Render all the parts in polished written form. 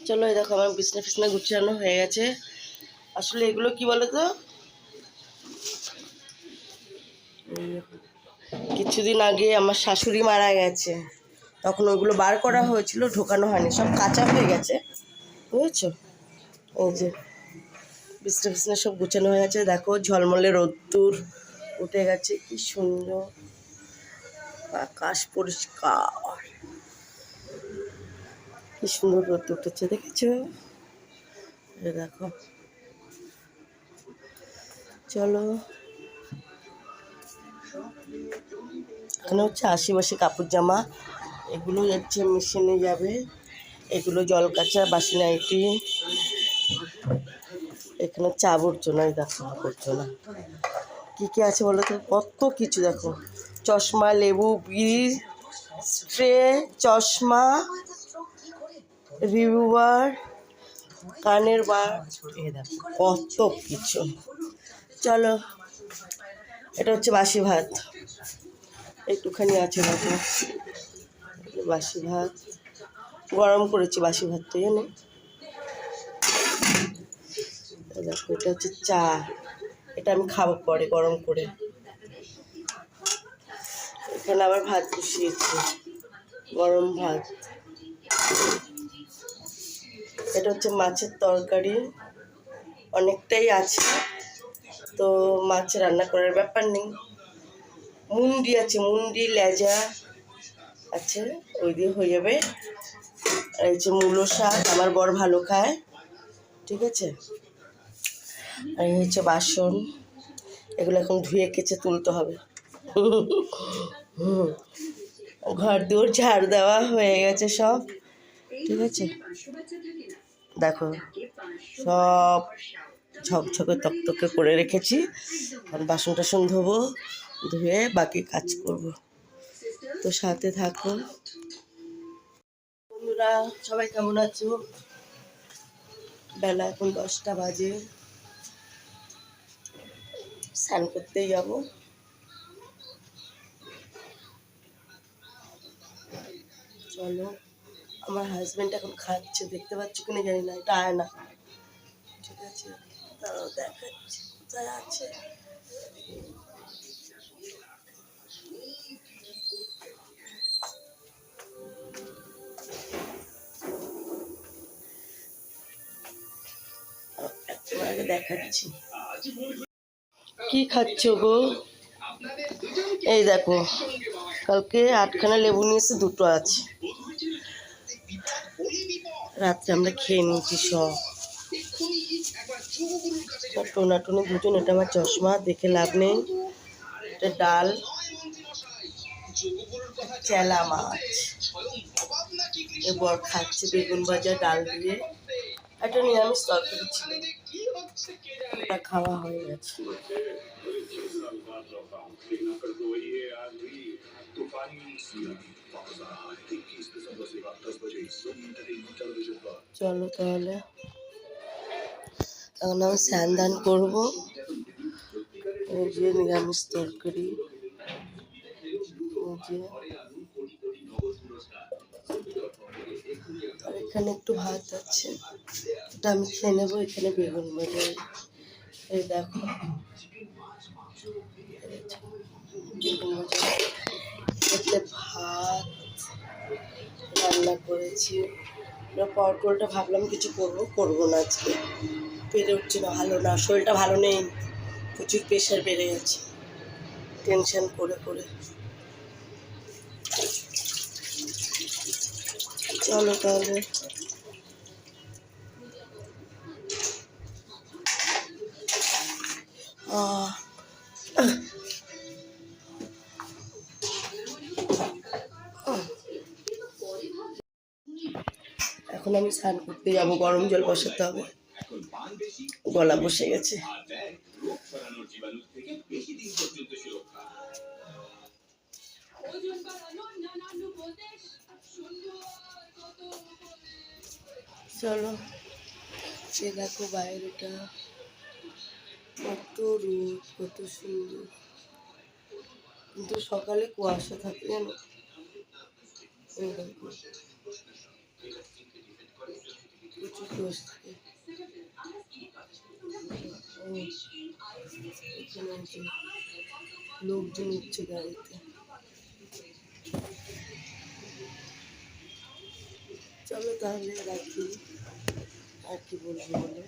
চলো, এই দেখো আমার বিছনা ফিছনা গুছানো হয়ে গেছে। আসলে এগুলো কি বলো তো, কিছুদিন আগে আমার শাশুড়ি মারা গেছে, তখন ওইগুলো বার করা হয়েছিল, ঢোকানো হয়নি, সব কাঁচা হয়ে গেছে, বুঝেছো? এই যে বিছনা ফিছনা সব গুছানো হয়ে গেছে। দেখো ঝলমলে রোদ্দুর উঠে গেছে, কি সুন্দর, আকাশ পরিষ্কার, কি সুন্দর রোদ উঠেছে, দেখেছো? দেখো, চলো, এখানে হচ্ছে আশিবাসী কাপড় জামা, এগুলো যাচ্ছে মেশিনে যাবে, এগুলো জল কাচা, বাসি নাইটি, এখানে চা আবর্জনা, দেখো আবর্জনা কী কী আছে বলো তো, কত কিছু দেখো, চশমা, লেবু, বিড়ি, স্ট্রে, চশমা, রিমুভার, কানের বার, এই দেখো কত কিছু। চলো, এটা হচ্ছে বাসি ভাত, একটুখানি আছে দেখো, বাসি ভাত গরম করেছি, বাসি ভাতটা জানো। দেখো এটা হচ্ছে চা, এটা আমি খাবো পরে গরম করে। এখানে আবার ভাত বসিয়েছি, গরম ভাত। এটা হচ্ছে মাছের তরকারি, অনেকটাই আছে, তো মাছ রান্না করার ব্যাপার নেই। মুন্ডি আছে, মুন্ডি লেজা আছে, ওই দিয়ে হয়ে যাবে। আর এই যে মূলো শাক, আমার বর ভালো খায়, ঠিক আছে। আর এই হচ্ছে বাসন, এগুলো এখন ধুয়ে কেচে তুলতে হবে। ঘর দুয়ার ঝাড় দেওয়া হয়ে গেছে সব, ঠিক আছে। দেখো সব ঝকঝকে তকতকে করে রেখেছি, আর বাসন টাসন ধোবো, ধুয়ে বাকি কাজ করব, তো সাথে থাকো। বন্ধুরা সবাই কেমন আছো? বেলা এখন 10টা বাজে, স্নান করতেই যাবো। চলো, আমার হাজব্যান্ড এখন খাচ্ছে, দেখতে পাচ্ছ কিনা জানি না, এটা আয় না, ঠিক আছে, তারাও দেখাচ্ছে কোথায় আছে। আগে দেখাচ্ছি কি খাচ্ছ গো। এই দেখো, কালকে 8খানা লেবু নিয়েছে, 2টো আছে, রাত্রে আমরা খেয়ে নিয়েছি সব। টোনাটুনি দুজন, এটা আমার চশমা, দেখে লাভ নেই। এটা ডাল, চেলা মাছ, এবার খাচ্ছে বেগুন ভাজা ডাল দিয়ে, একটা নিরামিষ তরকারি ছিল, ওটা খাওয়া হয়ে গেছে। চলো তাহলে, এখন আমি স্নান দান করবো। এই যে নিরামিষ তরকারি, আর এখানে একটু ভাত আছে, এটা আমি খেয়ে নেবো। এখানে বেগুন ভাজা, এই দেখো বেগুন ভাজা, এতে ভাত রান্না করেছি। পরপরটা ভাবলাম কিছু করবো না, আজকে পেরে উঠছি না, ভালো না, শরীরটা ভালো নেই, প্রচুর প্রেশার বেড়ে গেছে টেনশন করে করে। চলো তাহলে, এখন আমি স্নান করতে যাবো, গরম জল বসাতে হবে, গলা বসে গেছে। চলো, সে দেখো বাইরেটা কত রোদ, কত সুন্দর, কিন্তু সকালে কুয়াশা থাকে জানো। এই দেখো প্রচুর দোষ থাকে। এখানে যে লোকজন উঠছে গাড়িতে। চলো তাহলে রাখি, আর কি বলবো বলে,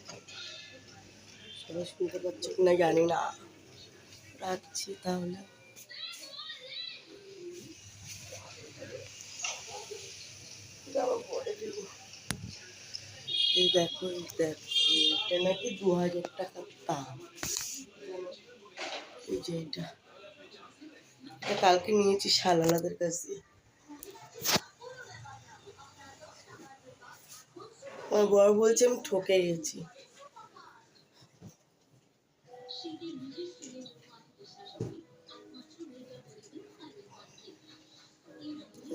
সবাই শুনতে পাচ্ছ কিনা জানি না, রাখছি তাহলে। জামা পরে দেবো। এই দেখো, এই দেখো, এটা নাকি 2000 টাকার দাম। এই যে এটা কালকে নিয়েছি শালালাদের কাছ দিয়ে। আমার বড় বলছে আমি ঠকে গেছি।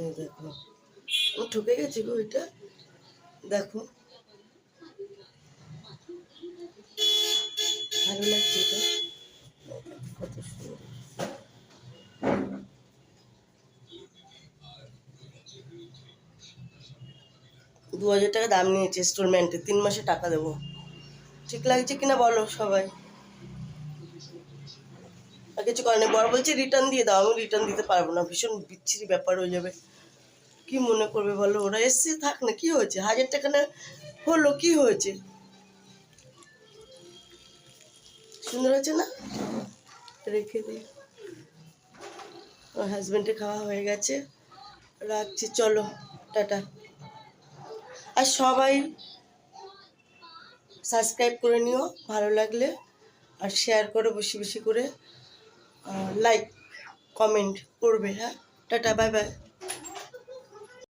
এই দেখো, আমি ঠকে গেছি গো। এটা দেখো, ভালো লাগছে এটা, কত সুন্দর। 2000 টাকা দাম নিয়েছে ইনস্টলমেন্টে, 3 মাসে টাকা দেবো। ঠিক লাগছে কিনা বলো সবাই। আর কিছু করেনি, বড় বলছে রিটার্ন দিয়ে দাও। আমি রিটার্ন দিতে পারবো না, ভীষণ বিচ্ছিরি ব্যাপার হয়ে যাবে। কি মনে করবে বলো, ওরা এসছে থাক না, কি হয়েছে, 1000 টাকা না হলো, কি হয়েছে, সুন্দর হয়েছে না, রেখে দিই। আমার হাজব্যান্ডের খাওয়া হয়ে গেছে, রাখছি, চলো টাটা। আর সবাই সাবস্ক্রাইব করে নিও ভালো লাগলে, আর শেয়ার করে বেশি বেশি করে, লাইক কমেন্ট করবে। হ্যাঁ, টাটা, বাই বাই।